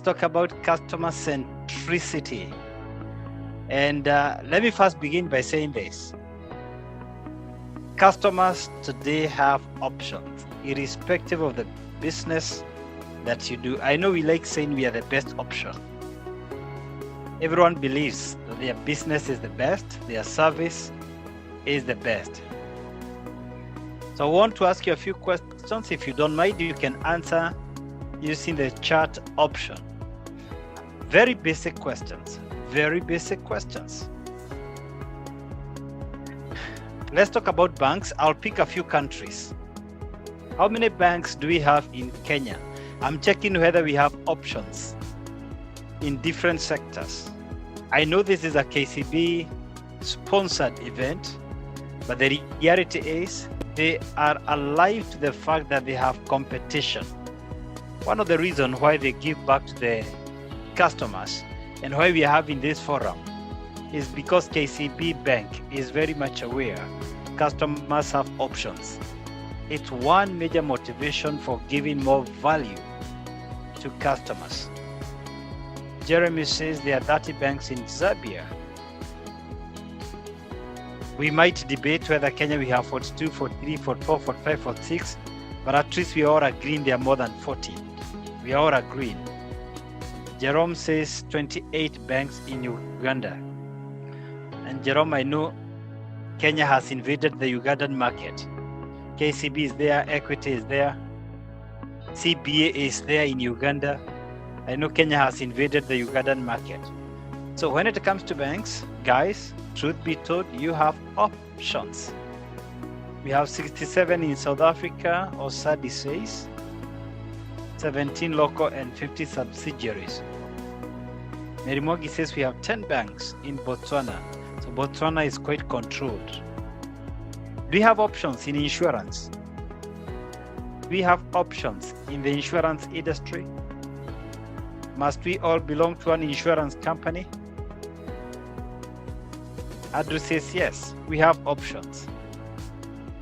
talk about customer centricity. And let me first begin by saying this. Customers today have options, irrespective of the business that you do. I know we like saying we are the best option. Everyone believes that their business is the best, their service is the best. So I want to ask you a few questions. If you don't mind, you can answer using the chat option. Very basic questions. Very basic questions. Let's talk about banks. I'll pick a few countries. How many banks do we have in Kenya? I'm checking whether we have options in different sectors. I know this is a KCB sponsored event, but the reality is they are alive to the fact that they have competition. One of the reasons why they give back to the customers and why we are having this forum is because KCB Bank is very much aware customers have options. It's one major motivation for giving more value to customers. Jeremy says there are 30 banks in Zambia. We might debate whether Kenya we have 42, 43, 44, 45, 46, but at least we are all agreeing there are more than 40. We are all agreeing. Jerome says 28 banks in Uganda. And Jerome, I know Kenya has invaded the Ugandan market. KCB is there, Equity is there, CBA is there in Uganda. I know Kenya has invaded the Ugandan market. So when it comes to banks, guys, truth be told, you have options. We have 67 in South Africa, or SADI says, 17 local and 50 subsidiaries. Merimogi says we have 10 banks in Botswana. So Botswana is quite controlled. Do we have options in insurance? Do we have options in the insurance industry? Must we all belong to an insurance company? Andrew says yes, we have options.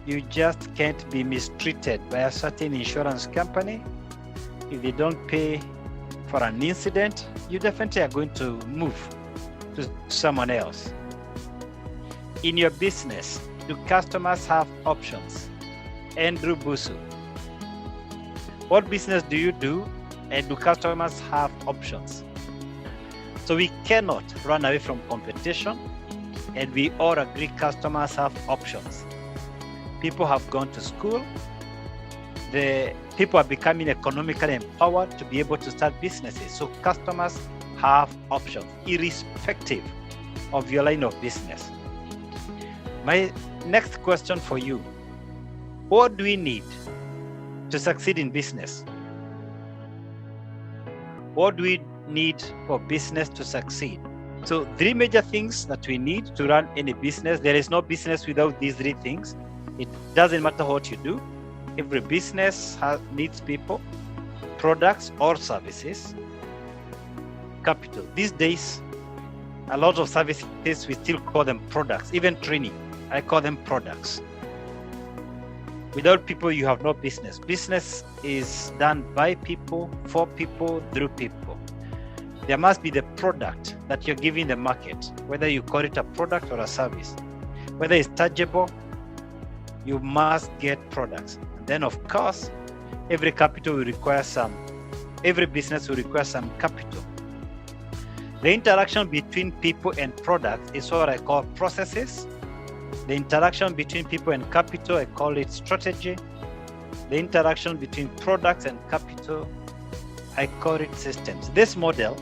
You just can't be mistreated by a certain insurance company. If they don't pay for an incident, you definitely are going to move to someone else. In your business, do customers have options? Andrew Busu. What business do you do, and do customers have options? So we cannot run away from competition, and we all agree customers have options. People have gone to school. The people are becoming economically empowered to be able to start businesses. So customers have options, irrespective of your line of business. My next question for you: what do we need to succeed in business? What do we need for business to succeed? So 3 major things that we need to run any business. There is no business without these 3 things. It doesn't matter what you do. Every business needs people, products or services, capital. These days, a lot of services, we still call them products. Even training, I call them products. Without people, you have no business. Business is done by people, for people, through people. There must be the product that you're giving the market, whether you call it a product or a service. Whether it's tangible, you must get products. And then, of course, every business will require some capital. The interaction between people and products is what I call processes. The interaction between people and capital, I call it strategy. The interaction between products and capital, I call it systems. This model,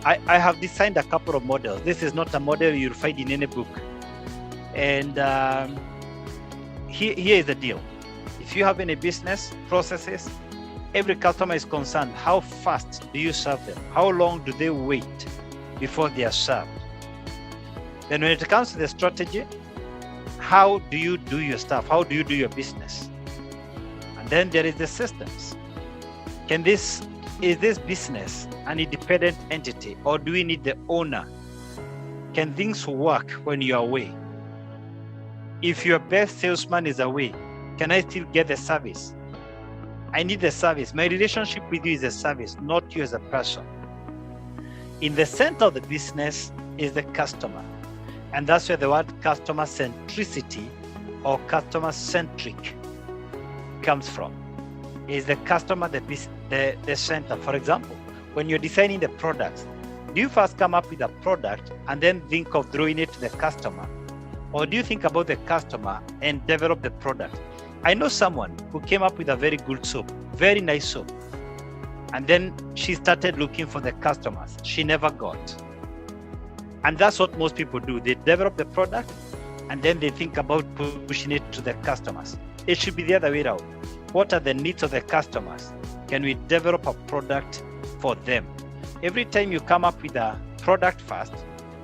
I have designed a couple of models. This is not a model you'll find in any book. And here is the deal. If you have any business processes, every customer is concerned. How fast do you serve them? How long do they wait before they are served? Then when it comes to the strategy, how do you do your stuff? How do you do your business? And then there is the systems. Is this business an independent entity, or do we need the owner? Can things work when you're away? If your best salesman is away, can I still get the service? I need the service. My relationship with you is a service, not you as a person. In the center of the business is the customer. And that's where the word customer centricity or customer centric comes from. Is the customer the center? For example, when you're designing the products, do you first come up with a product and then think of throwing it to the customer? Or do you think about the customer and develop the product? I know someone who came up with a very good soap, very nice soap. And then she started looking for the customers. She never got. And that's what most people do. They develop the product and then they think about pushing it to the customers. It should be the other way around. What are the needs of the customers? Can we develop a product for them? Every time you come up with a product first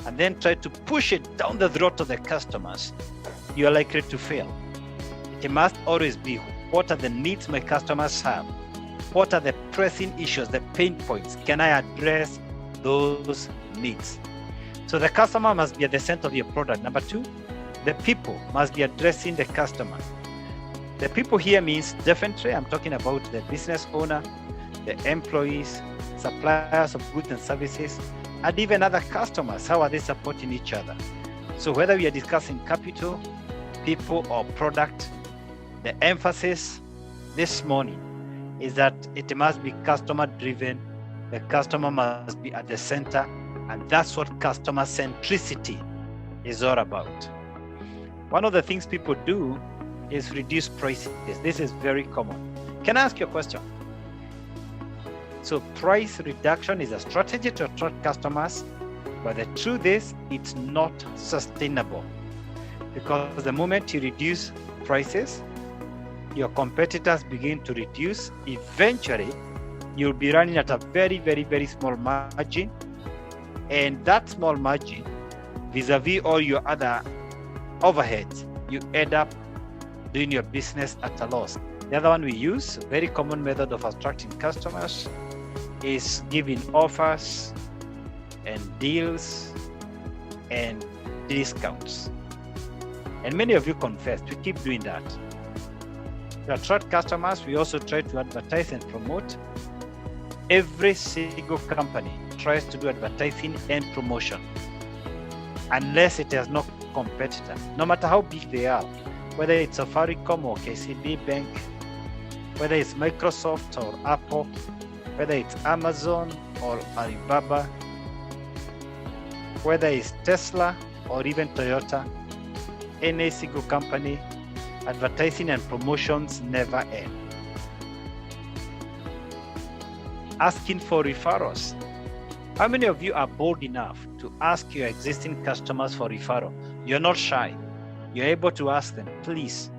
and then try to push it down the throat of the customers, you are likely to fail. It must always be, what are the needs my customers have? What are the pressing issues, the pain points? Can I address those needs? So the customer must be at the center of your product. Number two, the people must be addressing the customer. The people here means definitely, I'm talking about the business owner, the employees, suppliers of goods and services, and even other customers. How are they supporting each other? So whether we are discussing capital, people, or product, the emphasis this morning is that it must be customer driven. The customer must be at the center, and that's what customer centricity is all about. One of the things people do is reduce prices. This is very common. Can I ask you a question? So price reduction is a strategy to attract customers, but the truth is it's not sustainable, because the moment you reduce prices, your competitors begin to reduce. Eventually, you'll be running at a very, very, very small margin, and that small margin vis-a-vis all your other overheads, you end up doing your business at a loss. The other one we use, very common method of attracting customers, is giving offers and deals and discounts. And many of you confess, we keep doing that. To attract customers, we also try to advertise and promote. Every single company tries to do advertising and promotion, unless it has no competitor, no matter how big they are, whether it's Safaricom or KCB Bank, whether it's Microsoft or Apple, whether it's Amazon or Alibaba, whether it's Tesla or even Toyota, any single company, advertising and promotions never end. Asking for referrals. How many of you are bold enough to ask your existing customers for referral? You're not shy. You're able to ask them, please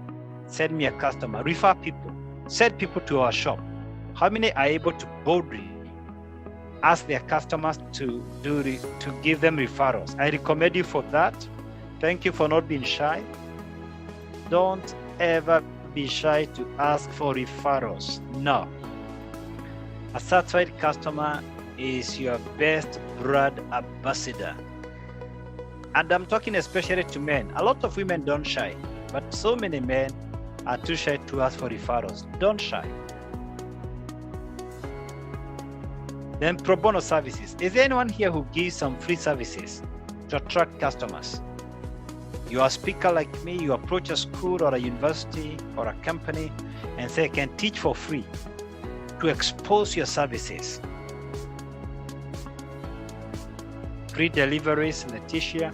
send me a customer, refer people, send people to our shop. How many are able to boldly ask their customers to give them referrals? I recommend you for that. Thank you for not being shy. Don't ever be shy to ask for referrals. No. A satisfied customer is your best brand ambassador. And I'm talking especially to men. A lot of women don't shy, but so many men are too shy to ask for referrals. Don't shy. Then pro bono services. Is there anyone here who gives some free services to attract customers? You're a speaker like me, you approach a school or a university or a company and say, I can teach for free to expose your services. Free deliveries, Leticia.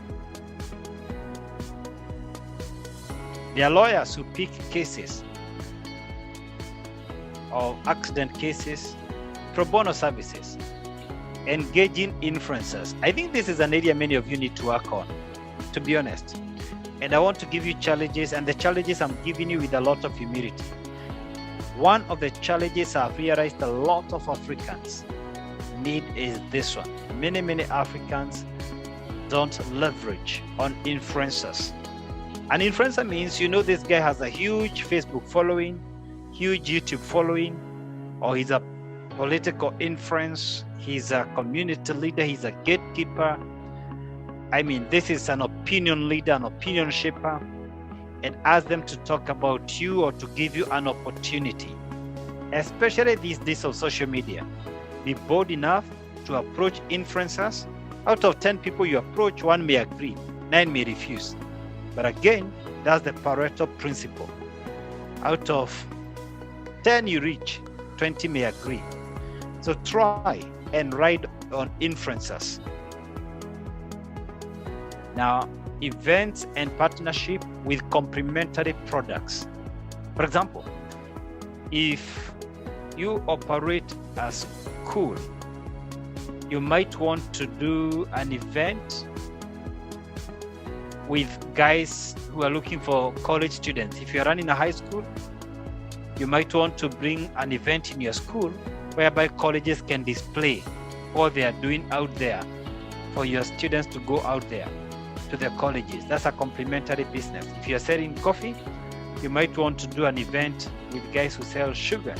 There are lawyers who pick cases or accident cases, pro bono services, engaging influencers. I think this is an area many of you need to work on, to be honest. And I want to give you challenges, and the challenges I'm giving you with a lot of humility. One of the challenges I've realized a lot of Africans need is this one. Many Africans don't leverage on influencers. An influencer means, you know, this guy has a huge Facebook following, huge YouTube following, or he's a political influence, he's a community leader, he's a gatekeeper. I mean, this is an opinion leader, an opinion shaper, and ask them to talk about you or to give you an opportunity. Especially these days of social media. Be bold enough to approach influencers. Out of 10 people you approach, 1 may agree, 9 may refuse. But again, that's the Pareto principle. Out of 10 you reach, 20 may agree. So try and ride on influencers. Now, events and partnership with complementary products. For example, if you operate a school, you might want to do an event with guys who are looking for college students. If you're running a high school, you might want to bring an event in your school whereby colleges can display what they are doing out there for your students to go out there to the colleges. That's a complementary business. If you're selling coffee, you might want to do an event with guys who sell sugar.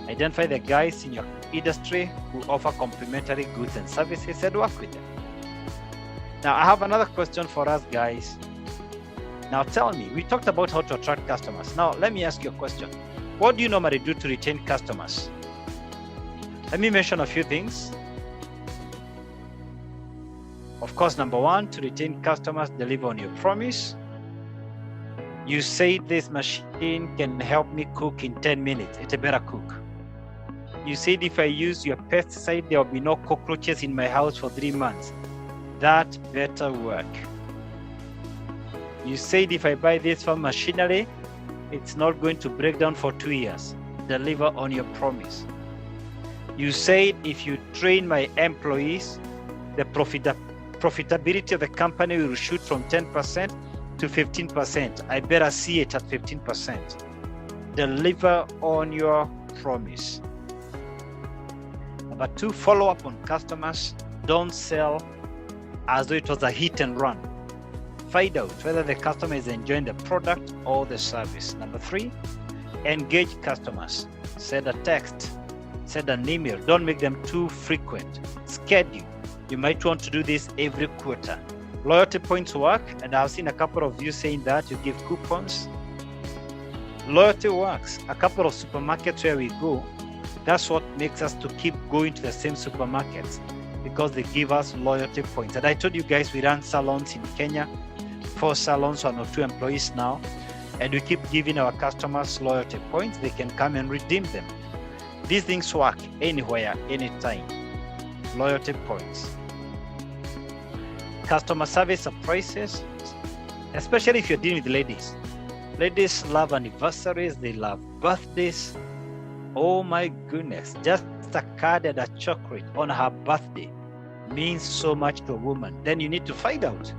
Identify the guys in your industry who offer complementary goods and services and work with them. Now, I have another question for us guys. Now tell me, we talked about how to attract customers. Now, let me ask you a question. What do you normally do to retain customers? Let me mention a few things. Of course, number one, to retain customers, deliver on your promise. You say this machine can help me cook in 10 minutes. It better cook. You said if I use your pesticide, there will be no cockroaches in my house for 3 months. That better work. You said if I buy this farm machinery, it's not going to break down for 2 years. Deliver on your promise. You said if you train my employees, the profitability of the company will shoot from 10% to 15%. I better see it at 15%. Deliver on your promise. Number two, follow up on customers. Don't sell as though it was a hit and run. Find out whether the customer is enjoying the product or the service. Number three, engage customers. Send a text, send an email. Don't make them too frequent. Schedule. You might want to do this every quarter. Loyalty points work, and I've seen a couple of you saying that you give coupons. Loyalty works. A couple of supermarkets where we go, that's what makes us to keep going to the same supermarkets, because they give us loyalty points. And I told you guys we run salons in Kenya, 4 salons, 1 or 2 employees now, and we keep giving our customers loyalty points. They can come and redeem them. These things work anywhere, anytime. Loyalty points. Customer service surprises, especially if you're dealing with ladies. Ladies love anniversaries, they love birthdays. Oh my goodness, just a card and a chocolate on her birthday means so much to a woman. Then you need to find out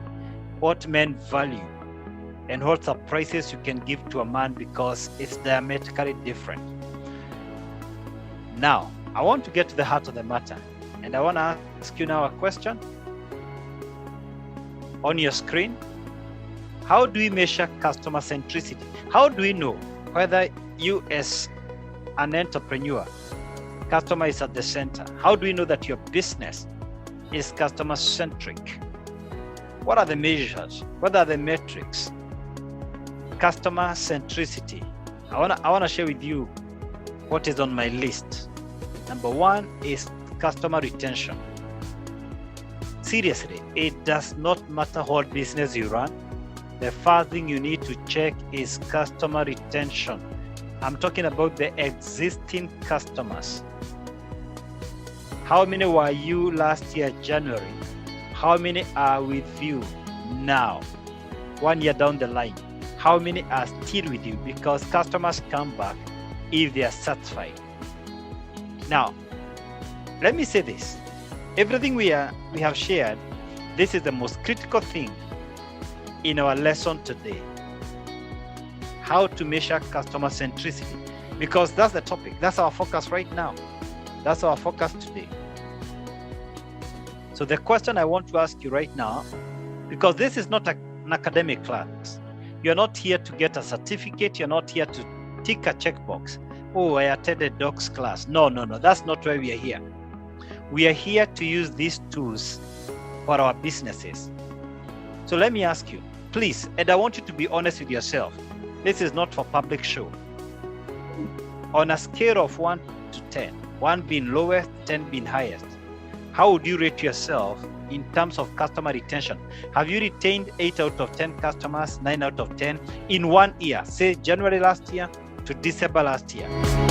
what men value and what surprises you can give to a man, because it's diametrically different. Now, I want to get to the heart of the matter, and I want to ask you now a question. On your screen, how do we measure customer centricity? How do we know whether you as an entrepreneur, customer is at the center? How do we know that your business is customer centric? What are the measures? What are the metrics? Customer centricity. I wanna share with you what is on my list. Number one is customer retention. Seriously, it does not matter what business you run. The first thing you need to check is customer retention. I'm talking about the existing customers. How many were you last year, January? How many are with you now, 1 year down the line? How many are still with you? Because customers come back if they are satisfied. Now, let me say this. Everything we have shared, this is the most critical thing in our lesson today. How to measure customer centricity, because that's the topic. That's our focus right now. That's our focus today. So the question I want to ask you right now, because this is not an academic class. You're not here to get a certificate. You're not here to tick a checkbox. Oh, I attended Doc's class. No. That's not why we are here. We are here to use these tools for our businesses. So let me ask you, please, and I want you to be honest with yourself. This is not for public show. On a scale of 1 to 10, 1 being lowest, 10 being highest. How would you rate yourself in terms of customer retention? Have you retained 8 out of 10 customers, 9 out of 10 in 1 year, say January last year to December last year?